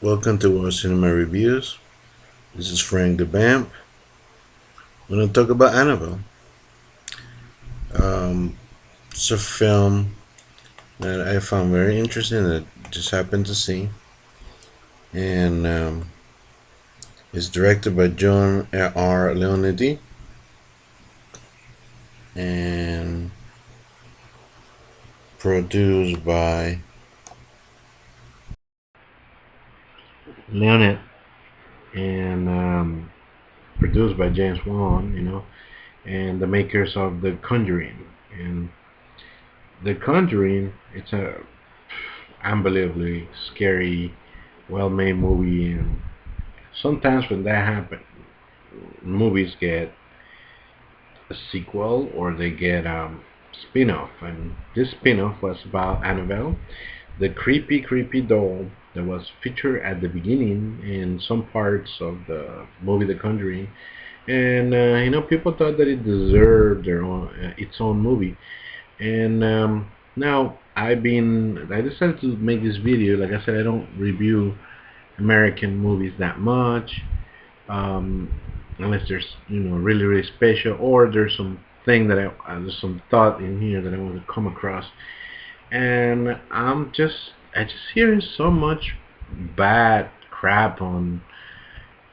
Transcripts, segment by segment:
Welcome to our cinema reviews. This is Frank the Bamp. We're going to talk about Annabelle. It's a film that I found very interesting that just happened to see, and it's directed by John R. Leonetti and produced by Leonard and produced by James Wan, and the makers of The Conjuring. And The Conjuring, it's a unbelievably scary, well-made movie, and sometimes when that happens, movies get a sequel or they get spin-off. And this spin-off was about Annabelle, the creepy doll that was featured at the beginning in some parts of the movie The Conjuring. And people thought that it deserved its own movie. And now I decided to make this video. Like I said, I don't review American movies that much, um, unless there's really special, or there's some thing that there's some thought in here that I want to come across. And I just hearing so much bad crap on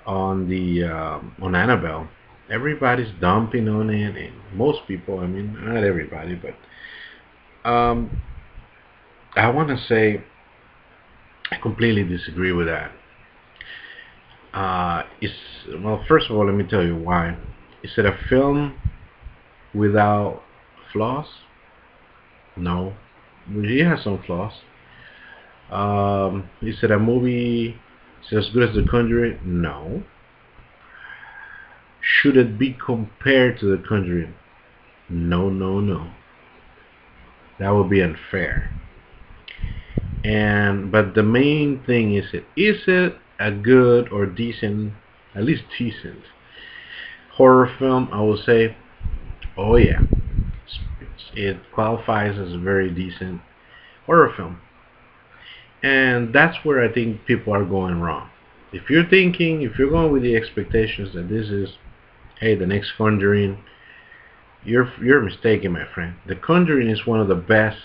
Annabelle. Everybody's dumping on it, and most people, I mean, not everybody, but um, I want to say I completely disagree with that. It's Well, first of all, let me tell you why. Is it a film without flaws? No, it has some flaws. Is it a movie? Is it as good as The Conjuring? No. Should it be compared to The Conjuring? No, no, no. That would be unfair. But the main thing is it a good or decent, at least decent horror film? I will say, oh yeah, it qualifies as a very decent horror film. And that's where I think people are going wrong. If you're going with the expectations that this is, hey, the next Conjuring, you're mistaken, my friend. The Conjuring is one of the best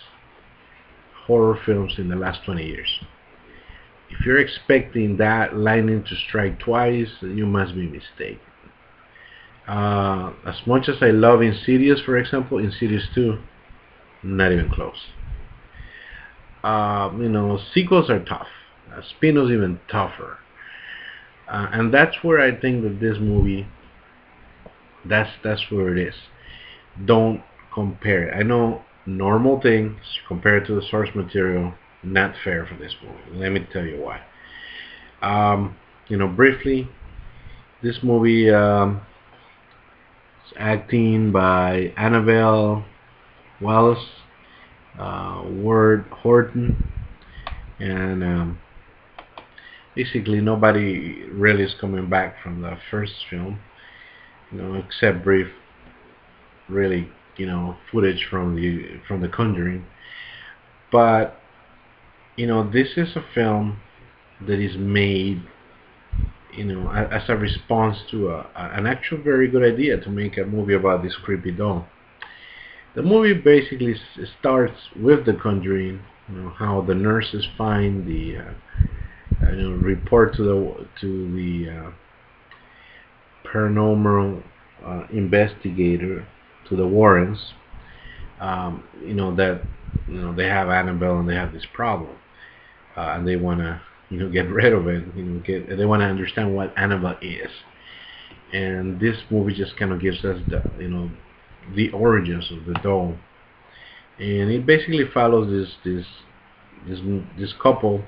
horror films in the last 20 years. If you're expecting that lightning to strike twice, you must be mistaken. As much as I love Insidious, for example, Insidious 2, not even close. Sequels are tough. Spin-offs even tougher. And that's where I think that this movie, that's where it is. Don't compare it. I know normal things compared to the source material, not fair for this movie. Let me tell you why. Briefly, this movie is acting by Annabelle Wallace, Ward Horton, and basically nobody really is coming back from the first film, except brief, really, footage from the Conjuring. But this is a film that is made, as a response to an actual very good idea to make a movie about this creepy doll. The movie basically starts with The Conjuring, how the nurses find the report to the paranormal investigator, to the Warrens, that they have Annabelle and they have this problem, and they want to get rid of it. They want to understand what Annabelle is, and this movie just kind of gives us the origins of the doll, and it basically follows this couple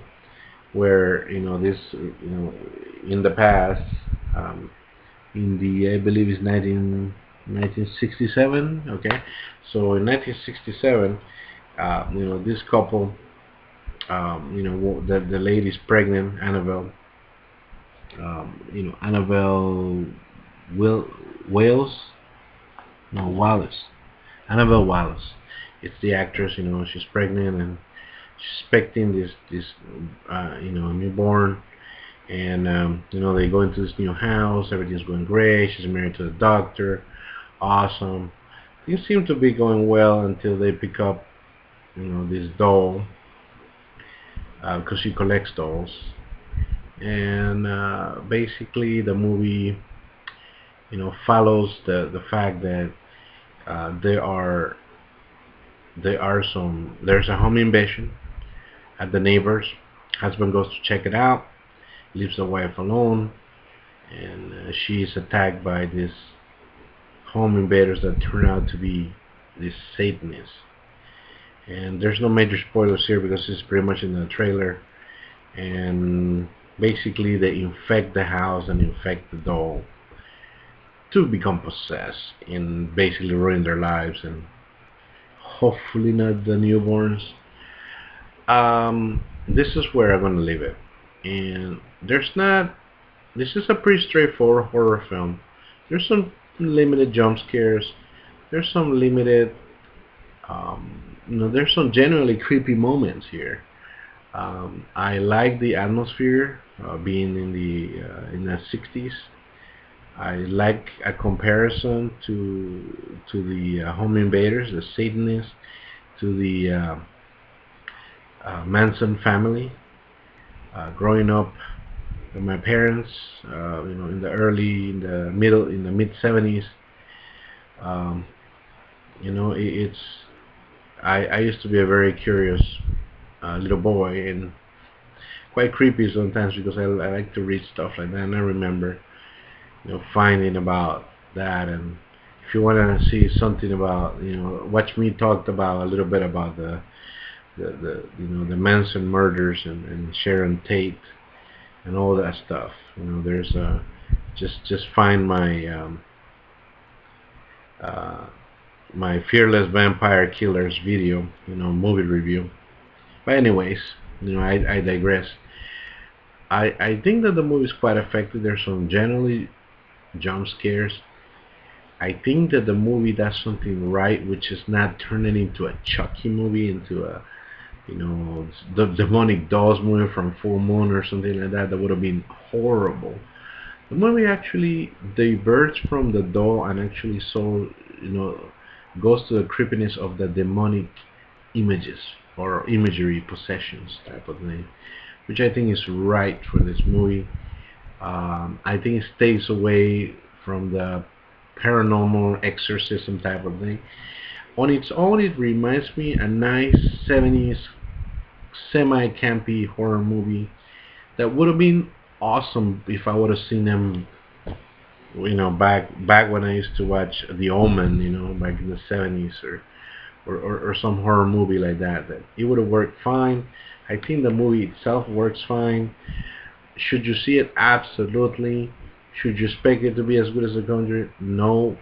where in the past, um, in the, I believe it's 1967. Okay, so in 1967, this couple, the lady's pregnant, Annabelle. Annabelle Will Wales, no, Wallace. Annabelle Wallace. It's the actress. She's pregnant and she's expecting this newborn. And they go into this new house. Everything's going great. She's married to the doctor. Awesome. Things seem to be going well until they pick up, this doll, because she collects dolls. And basically, the movie, follows the fact that uh, there are there's a home invasion at the neighbors. Husband goes to check it out, leaves the wife alone, and she is attacked by these home invaders that turn out to be these Satanists. And there's no major spoilers here because it's pretty much in the trailer. And basically, they infect the house and infect the doll to become possessed and basically ruin their lives, and hopefully not the newborns. This is where I'm gonna leave it. And there's not. This is a pretty straightforward horror film. There's some limited jump scares. There's some limited. There's some genuinely creepy moments here. I like the atmosphere, being in the 60s. I like a comparison to the home invaders, the Satanists, to the Manson family. Growing up with my parents, in the mid 70s, um, it's I used to be a very curious little boy, and quite creepy sometimes because I like to read stuff like that, and I remember finding about that. And if you want to see something about, watch me talked about a little bit about the Manson murders, and Sharon Tate and all that stuff. There's just find uh, my Fearless Vampire Killers video, movie review. But anyways, I digress. I think that the movie is quite effective. There's some generally jump scares. I think that the movie does something right, which is not turning into a Chucky movie, into a the demonic dolls movie from Full Moon or something like that. That would have been horrible. The movie actually diverts from the doll and actually goes to the creepiness of the demonic images or imagery possessions type of thing, which I think is right for this movie. I think it stays away from the paranormal exorcism type of thing. On its own, it reminds me a nice 70s semi-campy horror movie that would have been awesome if I would have seen them, back when I used to watch The Omen, back in the 70s, or some horror movie like that. That it would have worked fine. I think the movie itself works fine. Should you see it? Absolutely. Should you expect it to be as good as The Conjuring? No.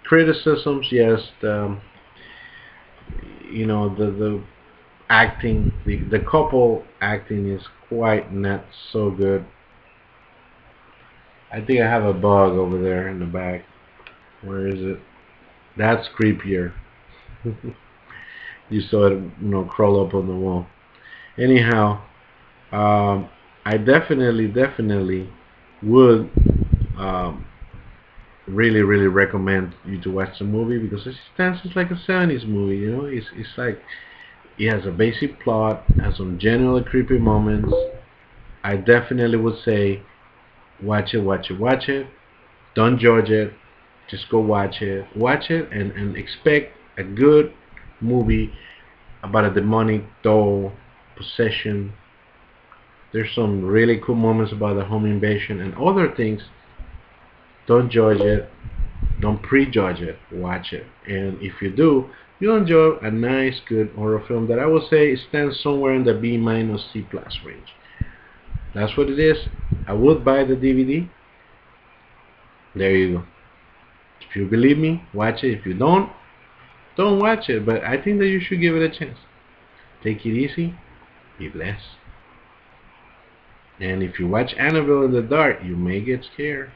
Criticisms, yes. The acting, the couple acting is quite not so good. I think I have a bug over there in the back. Where is it? That's creepier. You saw it, crawl up on the wall. Anyhow, I definitely would um, really, really recommend you to watch the movie because it stands as like a 70s movie. It's like it has a basic plot, has some genuinely creepy moments. I definitely would say watch it, watch it, watch it. Don't judge it. Just go watch it, and expect a good movie about a demonic doll possession. There's some really cool moments about the home invasion and other things. Don't judge it. Don't prejudge it. Watch it. And if you do, you'll enjoy a nice, good horror film that I would say stands somewhere in the B minus C plus range. That's what it is. I would buy the DVD. There you go. If you believe me, watch it. If you don't watch it. But I think that you should give it a chance. Take it easy. Be blessed. And if you watch Annabelle in the dark, you may get scared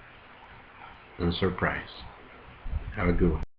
and surprised. Have a good one.